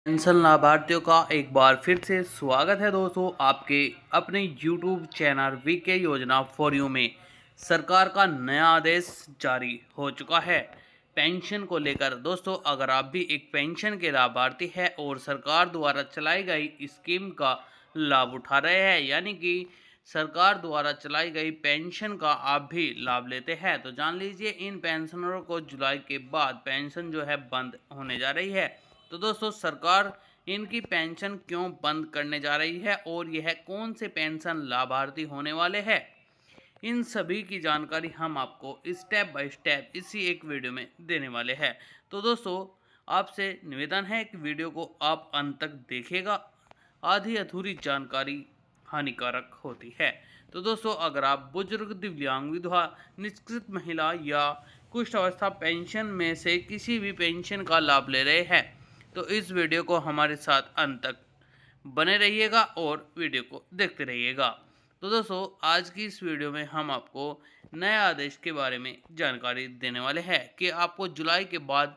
Pension लाभार्थियों का एक बार फिर से स्वागत है दोस्तों आपके अपने YouTube चैनल वीके योजना फॉर यू में। सरकार का नया आदेश जारी हो चुका है पेंशन को लेकर। दोस्तों अगर आप भी एक पेंशन के लाभार्थी हैं और सरकार द्वारा चलाई गई स्कीम का लाभ उठा रहे हैं, यानी कि सरकार द्वारा चलाई गई पेंशन का आप भी लाभ लेते हैं, तो जान लीजिए इन पेंशनरों को जुलाई के बाद पेंशन जो है बंद होने जा रही है। तो दोस्तों सरकार इनकी पेंशन क्यों बंद करने जा रही है और यह कौन से पेंशन लाभार्थी होने वाले हैं, इन सभी की जानकारी हम आपको स्टेप बाय स्टेप इसी एक वीडियो में देने वाले हैं। तो दोस्तों आपसे निवेदन है कि वीडियो को आप अंत तक देखिएगा, आधी अधूरी जानकारी हानिकारक होती है। तो दोस्तों अगर आप बुजुर्ग, दिव्यांग, विधवा, निष्कृत महिला या कुष्ठ अवस्था पेंशन में से किसी भी पेंशन का लाभ ले रहे हैं तो इस वीडियो को हमारे साथ अंत तक बने रहिएगा और वीडियो को देखते रहिएगा। तो दोस्तों आज की इस वीडियो में हम आपको नए आदेश के बारे में जानकारी देने वाले हैं कि आपको जुलाई के बाद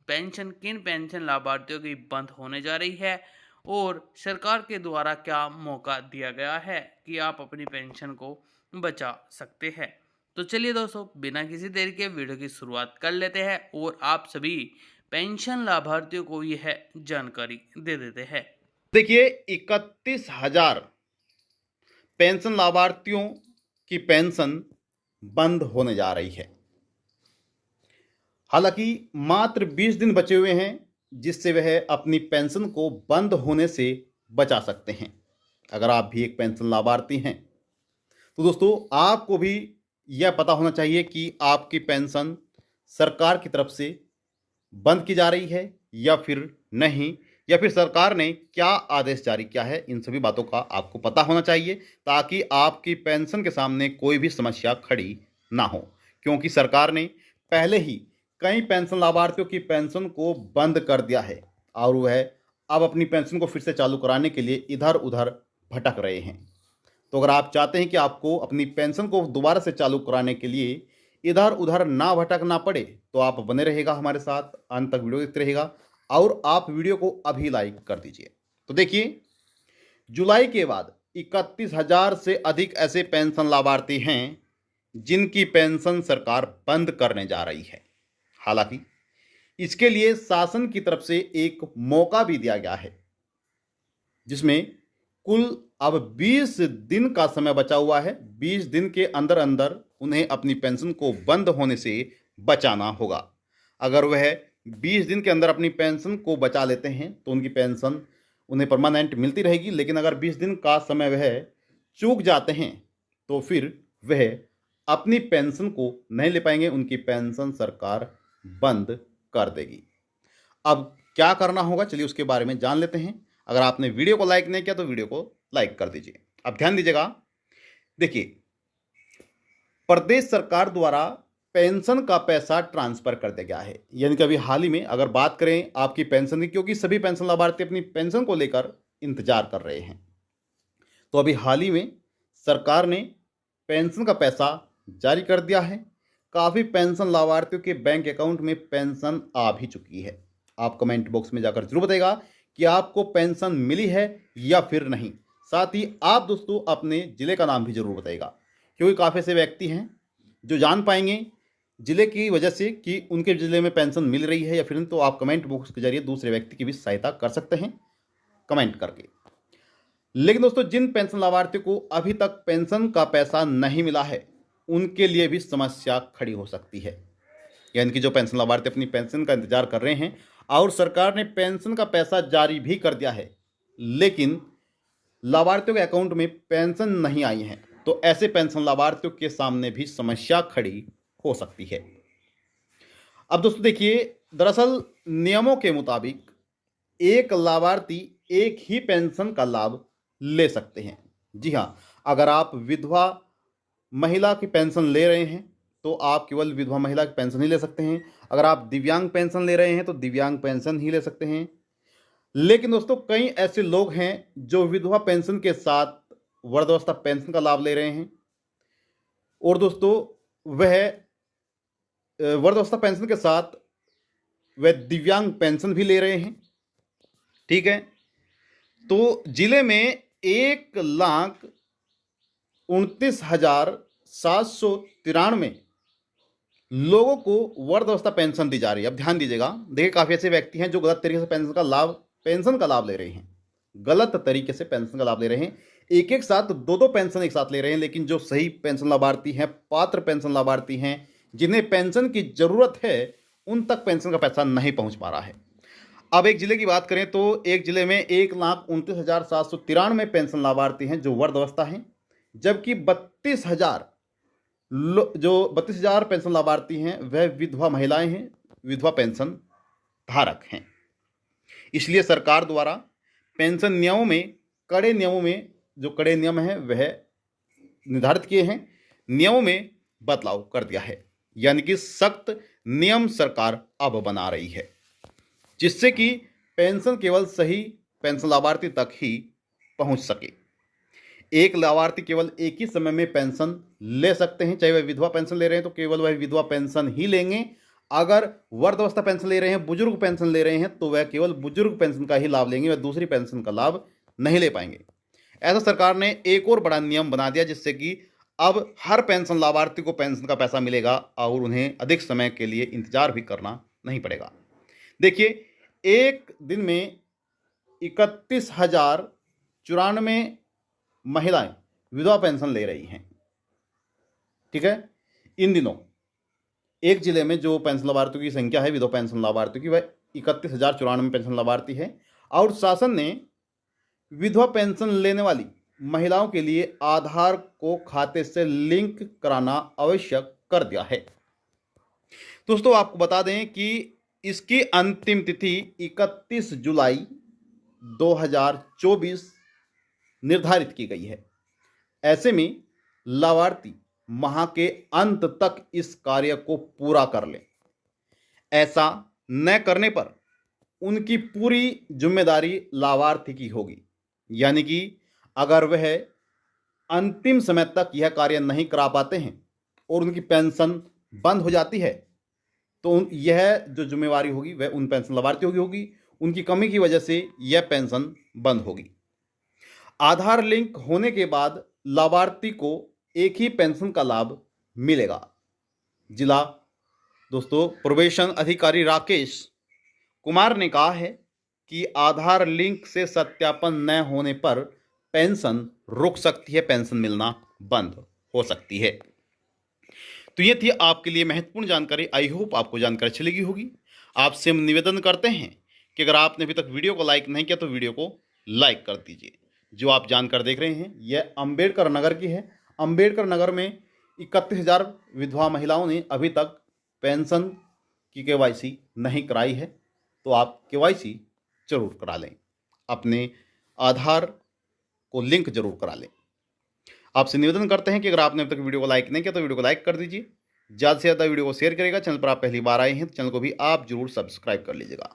पेंशन किन पेंशन लाभार्थियों की बंद होने जा रही है और सरकार के द्वारा क्या मौका दिया गया है कि आप अपनी पेंशन को बचा सकते हैं। तो चलिए दोस्तों बिना किसी देरी के वीडियो की शुरुआत कर लेते हैं और आप सभी पेंशन लाभार्थियों को यह जानकारी दे देते हैं। देखिए 31,000 पेंशन लाभार्थियों की पेंशन बंद होने जा रही है। हालांकि मात्र 20 दिन बचे हुए हैं जिससे वह अपनी पेंशन को बंद होने से बचा सकते हैं। अगर आप भी एक पेंशन लाभार्थी हैं तो दोस्तों आपको भी यह पता होना चाहिए कि आपकी पेंशन सरकार की तरफ से बंद की जा रही है या फिर नहीं, या फिर सरकार ने क्या आदेश जारी किया है। इन सभी बातों का आपको पता होना चाहिए ताकि आपकी पेंशन के सामने कोई भी समस्या खड़ी ना हो, क्योंकि सरकार ने पहले ही कई पेंशन लाभार्थियों की पेंशन को बंद कर दिया है और वह अब अपनी पेंशन को फिर से चालू कराने के लिए इधर उधर भटक रहे हैं। तो अगर आप चाहते हैं कि आपको अपनी पेंशन को दोबारा से चालू कराने के लिए इधर उधर ना भटकना पड़े तो आप बने रहेगा हमारे साथ, अंत तक वीडियो देखते रहेगा और आप वीडियो को अभी लाइक कर दीजिए। तो देखिए जुलाई के बाद 31,000 से अधिक ऐसे पेंशन लाभार्थी हैं जिनकी पेंशन सरकार बंद करने जा रही है। हालांकि इसके लिए शासन की तरफ से एक मौका भी दिया गया है जिसमें कुल अब 20 दिन का समय बचा हुआ है। 20 दिन के अंदर अंदर उन्हें अपनी पेंशन को बंद होने से बचाना होगा। अगर वह 20 दिन के अंदर अपनी पेंशन को बचा लेते हैं तो उनकी पेंशन उन्हें परमानेंट मिलती रहेगी, लेकिन अगर 20 दिन का समय वह चूक जाते हैं तो फिर वह अपनी पेंशन को नहीं ले पाएंगे, उनकी पेंशन सरकार बंद कर देगी। अब क्या करना होगा चलिए उसके बारे में जान लेते हैं। अगर आपने वीडियो को लाइक नहीं किया तो वीडियो को लाइक कर दीजिए। अब ध्यान दीजिएगा, देखिए प्रदेश सरकार द्वारा पेंशन का पैसा ट्रांसफर कर दिया गया है। यानी कि अभी हाल ही में अगर बात करें आपकी पेंशन की, क्योंकि सभी पेंशन लाभार्थी अपनी पेंशन को लेकर इंतजार कर रहे हैं, तो अभी हाल ही में सरकार ने पेंशन का पैसा जारी कर दिया है। काफ़ी पेंशन लाभार्थियों के बैंक अकाउंट में पेंशन आ भी चुकी है। आप कमेंट बॉक्स में जाकर जरूर बताइएगा कि आपको पेंशन मिली है या फिर नहीं। साथ ही आप दोस्तों अपने ज़िले का नाम भी जरूर बताइएगा, क्योंकि काफ़ी से व्यक्ति हैं जो जान पाएंगे ज़िले की वजह से कि उनके ज़िले में पेंशन मिल रही है या फिर नहीं। तो आप कमेंट बॉक्स के जरिए दूसरे व्यक्ति की भी सहायता कर सकते हैं कमेंट करके। लेकिन दोस्तों जिन पेंशन लाभार्थियों को अभी तक पेंशन का पैसा नहीं मिला है उनके लिए भी समस्या खड़ी हो सकती है। यानी कि जो पेंशन लाभार्थी अपनी पेंशन का इंतजार कर रहे हैं और सरकार ने पेंशन का पैसा जारी भी कर दिया है, लेकिन लाभार्थियों के अकाउंट में पेंशन नहीं आई है, तो ऐसे पेंशन लाभार्थियों के सामने भी समस्या खड़ी हो सकती है। अब दोस्तों देखिए, दरअसल नियमों के मुताबिक एक लाभार्थी एक ही पेंशन का लाभ ले सकते हैं। जी हाँ, अगर आप विधवा महिला की पेंशन ले रहे हैं तो आप केवल विधवा महिला की पेंशन ही ले सकते हैं। अगर आप दिव्यांग पेंशन ले रहे हैं तो दिव्यांग पेंशन ही ले सकते हैं। लेकिन दोस्तों कई ऐसे लोग हैं जो विधवा पेंशन के साथ वृद्धावस्था पेंशन का लाभ ले रहे हैं और दोस्तों वह वृद्धावस्था पेंशन के साथ वह दिव्यांग पेंशन भी ले रहे हैं। ठीक है। तो जिले में 1,29,793 लोगों को वृद्धावस्था पेंशन दी जा रही है। अब ध्यान दीजिएगा, देखिए काफ़ी ऐसे व्यक्ति हैं जो गलत तरीके से पेंशन का लाभ ले रहे हैं, गलत तरीके से पेंशन का लाभ ले रहे हैं, एक साथ दो पेंशन एक साथ ले रहे हैं। लेकिन जो सही पेंशन लाभार्थी हैं, पात्र पेंशन लाभार्थी हैं, जिन्हें पेंशन की जरूरत है, उन तक पेंशन का पैसा नहीं पहुंच पा रहा है। अब एक जिले की बात करें तो एक जिले में 1,29,793 पेंशन लाभार्थी हैं जो वृद्धावस्था हैं, जबकि 32,000 पेंशन लाभार्थी हैं वह विधवा महिलाएं हैं, विधवा पेंशन धारक हैं। इसलिए सरकार द्वारा पेंशन नियमों में कड़े नियम हैं वह निर्धारित किए हैं, नियमों में बदलाव कर दिया है, यानी कि सख्त नियम सरकार अब बना रही है, जिससे कि पेंशन केवल सही पेंशन लाभार्थी तक ही पहुंच सके। एक लाभार्थी केवल एक ही समय में पेंशन ले सकते हैं, चाहे वह विधवा पेंशन ले रहे हैं तो केवल वह विधवा पेंशन ही लेंगे। अगर वृद्धावस्था पेंशन ले रहे हैं, बुजुर्ग पेंशन ले रहे हैं, तो वह केवल बुजुर्ग पेंशन का ही लाभ लेंगे, वह दूसरी पेंशन का लाभ नहीं ले पाएंगे। ऐसा सरकार ने एक और बड़ा नियम बना दिया, जिससे कि अब हर पेंशन लाभार्थी को पेंशन का पैसा मिलेगा और उन्हें अधिक समय के लिए इंतजार भी करना नहीं पड़ेगा। देखिए, एक दिन में 31,094 महिलाएं विधवा पेंशन ले रही हैं। ठीक है, इन दिनों एक जिले में जो पेंशन लाभार्थियों की संख्या है, विधवा पेंशन लाभार्थियों की, वह 31,094 पेंशन लाभार्थी है। और शासन ने विधवा पेंशन लेने वाली महिलाओं के लिए आधार को खाते से लिंक कराना आवश्यक कर दिया है। दोस्तों, आपको बता दें कि इसकी अंतिम तिथि 31 जुलाई 2024 निर्धारित की गई है। ऐसे में लाभार्थी माह के अंत तक इस कार्य को पूरा कर लें। ऐसा न करने पर उनकी पूरी जिम्मेदारी लाभार्थी की होगी, यानी कि अगर वह अंतिम समय तक यह कार्य नहीं करा पाते हैं और उनकी पेंशन बंद हो जाती है, तो यह जो जिम्मेवारी होगी वह उन पेंशन लाभार्थियों की होगी। उनकी कमी की वजह से यह पेंशन बंद होगी। आधार लिंक होने के बाद लाभार्थी को एक ही पेंशन का लाभ मिलेगा। जिला प्रोबेशन अधिकारी राकेश कुमार ने कहा है कि आधार लिंक से सत्यापन न होने पर पेंशन रुक सकती है, पेंशन मिलना बंद हो सकती है। तो ये थी आपके लिए महत्वपूर्ण जानकारी। आई होप आपको जानकारी अच्छी लगी होगी। आपसे हम निवेदन करते हैं कि अगर आपने अभी तक वीडियो को लाइक नहीं किया तो वीडियो को लाइक कर दीजिए। जो आप जानकर देख रहे हैं यह अंबेडकर नगर की है। अंबेडकर नगर में 31,000 विधवा महिलाओं ने अभी तक पेंशन की KYC नहीं कराई है, तो आप KYC जरूर करा लें, अपने आधार को लिंक जरूर करा लें। आपसे निवेदन करते हैं कि अगर आपने अभी तक वीडियो को लाइक नहीं किया तो वीडियो को लाइक कर दीजिए, ज़्यादा से ज़्यादा वीडियो को शेयर करिएगा। चैनल पर आप पहली बार आए हैं तो चैनल को भी आप जरूर सब्सक्राइब कर लीजिएगा।